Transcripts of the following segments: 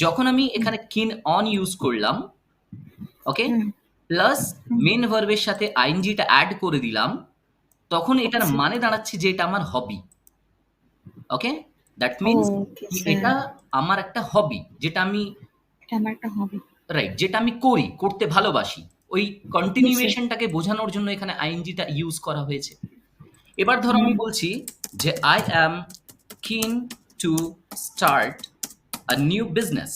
যখন আমি এখানে কিন অন ইউজ করলাম, ওকে, হুম প্লাস হুম মেন ভার্বের সাথে আইএনজিটা অ্যাড করে দিলাম, তখন এটার আচ্ছা মানে দাঁড়াচ্ছে যে এটা আমার হবি। ওকে, দ্যাট মিনস ওকে কি স্যার, এটা আমার একটা হবি, যেটা আমি এটা আমার একটা হবি। রাইট, যেটা আমি করি, করতে ভালোবাসি। ওই ইয়েস স্যার। কন্টিনিউয়েশনটাকে বোঝানোর জন্য এখানে আইএনজিটা ইউজ করা হয়েছে। এবার ধরো হুম আমি বলছি যে I am keen to start a new business.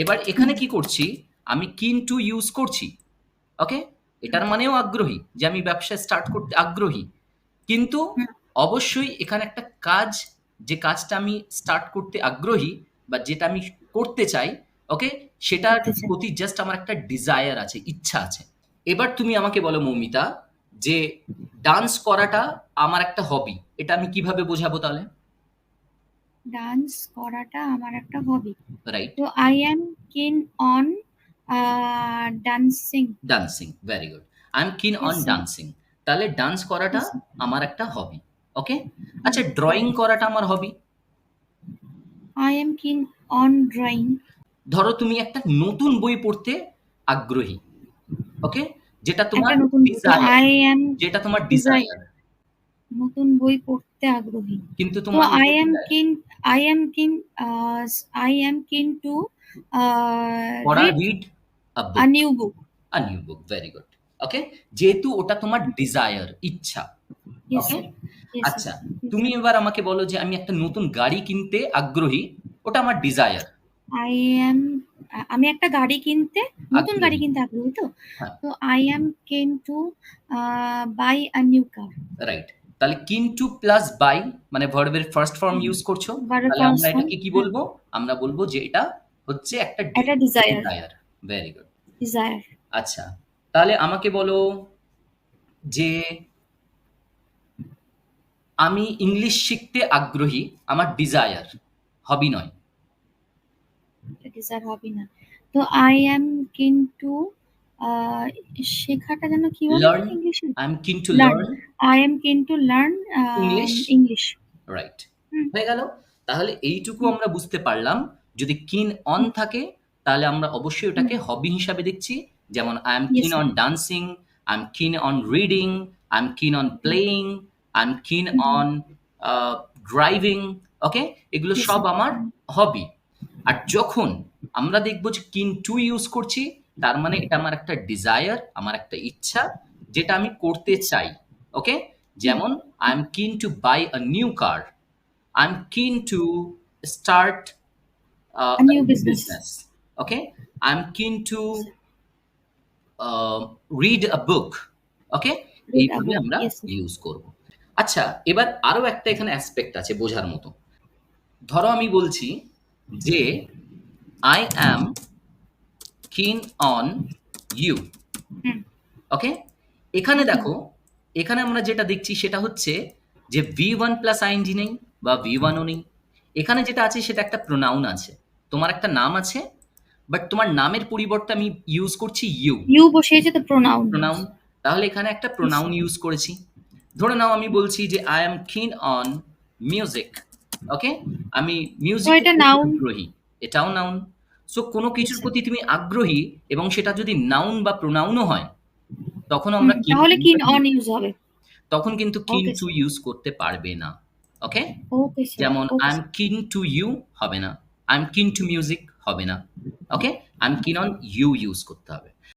এবার এখানে হুম কি করছি, আমি কিন টু ইউজ করছি, ওকে, এটার মানেও আগ্রহী, যে আমি ব্যবসা স্টার্ট করতে আগ্রহী। কিন্তু হুম অবশ্যই এখানে একটা কাজ, যে কাজটা আমি স্টার্ট করতে আগ্রহী বা যেটা আমি করতে চাই, ওকে, সেটার করতে চাই। প্রতি জাস্ট আমার একটা ডিজায়ার আছে, ইচ্ছা আছে। এবার তুমি আমাকে বলো মৌমিতা, যে ডান্স করাটা আমার একটা হবি, এটা আমি কিভাবে বোঝাবো তাহলে? ডান্স করাটা আমার একটা হবি। রাইট, তো আই অ্যাম কিন on dancing. Dancing, very good. I am keen on yes sir. Dancing. তাহলে ডান্স করাটা ইয়েস স্যার। আমার একটা হবি। ওকে, হুম আচ্ছা, হুম ড্রয়িং করাটা আমার হবি। আই অ্যাম কিন অন ড্রয়িং। ধরো তুমি একটা নতুন বই পড়তে আগ্রহী, ওকে, যেটা তোমার একটা নতুন বই, তো ডিজায়ার, আই অ্যাম যেটা তোমার ডিজাইর, ডিজায়ার, নতুন বই পড়তে আগ্রহী। কিন্তু তো তোমার আই নিজের অ্যাম ডিজায়ার কিন, আই অ্যাম কিন, আই অ্যাম কিন টু পড়া, read read a a book, new book. A new book, very good. Okay, যেহেতু ওটা তোমার ডিজায়ার, ইচ্ছা। Yes okay, sir. Yes sir. আচ্ছা, তুমি এবার আমাকে বলো যে আমি একটা নতুন গাড়ি কিনতে আগ্রহী, ওটা আমার ডিজায়ার, আই অ্যাম, আমি একটা গাড়ি কিনতে, নতুন গাড়ি আগ্রহী, কিনতে আগ্রহী তো। হ্যাঁ, তো I am keen to buy a new car. Right. তাহলে কিনটু প্লাস বাই, মানে ভার্বের ফার্স্ট ফর্ম ইউজ করছো, বারে তাহলে আমরা ফার্স্ট ফর্ম, এটাকে কি হ্যাঁ, বলবো? আমরা বলবো যে এটা হচ্ছে একটা একটা desire, desire. Very good. Desire. আচ্ছা, তাহলে আমাকে বলো যে আমি ইংলিশ শিখতে আগ্রহী, আমার ডিজায়ার, হবি নয়। এটা ডিজায়ার হবে না। তো আই অ্যাম কিন টু, শেখাটা যেন কি বলে লার্ন, ওটাকে ইংলিশে? I am keen to learn. Learn I am keen to learn English, English. Right, hmm হয়ে গেল। তাহলে এইটুকু হুম আমরা বুঝতে পারলাম, যদি কিন অন হুম থাকে তাহলে আমরা অবশ্যই হুম। ওটাকে হবি হিসাবে দেখছি। যেমন আই এম ইয়েস কিন sir. On dancing, I am keen on reading, I am keen on hmm playing, I am কিন হুম হুম। অন ড্রাইভিং, ওকে, এগুলো ইয়েস সব স্যার। আমার হুম হবি। আর যখন আমরা দেখবো যে কিন টু ইউজ করছি, তার মানে এটা আমার একটা ডিজায়ার, আমার একটা ইচ্ছা, যেটা আমি করতে ইয়েস। চাই। ওকে, হুম যেমন I am keen to buy a new car, I'm keen to start a a new new business. business. Okay, I'm keen to read a book. Okay, read a এইভাবে book. আমরা yes sir. Use করব। আচ্ছা, এবার আরো একটা এখানে aspect আছে বোঝার মতো। ধরো আমি বলছি যে I am keen on you. হুম ওকে, এখানে হুম দেখো, এখানে আমরা যেটা দেখছি সেটা হচ্ছে যে ভি ওয়ান প্লাস আইএনজি নেই বা ভি ওয়ানও নেই। এখানে যেটা আছে সেটা একটা প্রোনাউন আছে, তোমার একটা নাম আছে, বাট তোমার নামের পরিবর্তে আমি ইউজ করছি ইউ, ইউ বসিয়েছে তো প্রোনাউন ইউজ। প্রোনাউন। তাহলে এখানে একটা ইয়েস প্রোনাউন স্যার। ইউজ করেছি। ধরে নাও আমি বলছি যে I am keen on music, ওকে, আমি তো মিউজিকের এটা প্রতি নাউন। আগ্রহী, এটাও নাউন। সো কোনো ইয়েস কিছুর স্যার। প্রতি তুমি আগ্রহী এবং সেটা যদি নাউন বা প্রোনাউনও হয়, তখন হুম, আমরা কিন তাহলে কিন অনটা অন ইউজ, ইউজ হবে। তখন কিন্তু কিন ওকে টু স্যার। ইউজ করতে পারবে না। Okay, okay sir. যেমন I okay am sir. Keen to you হবে না, I am keen to music হবে না। Okay, I am keen on you use করতে হবে।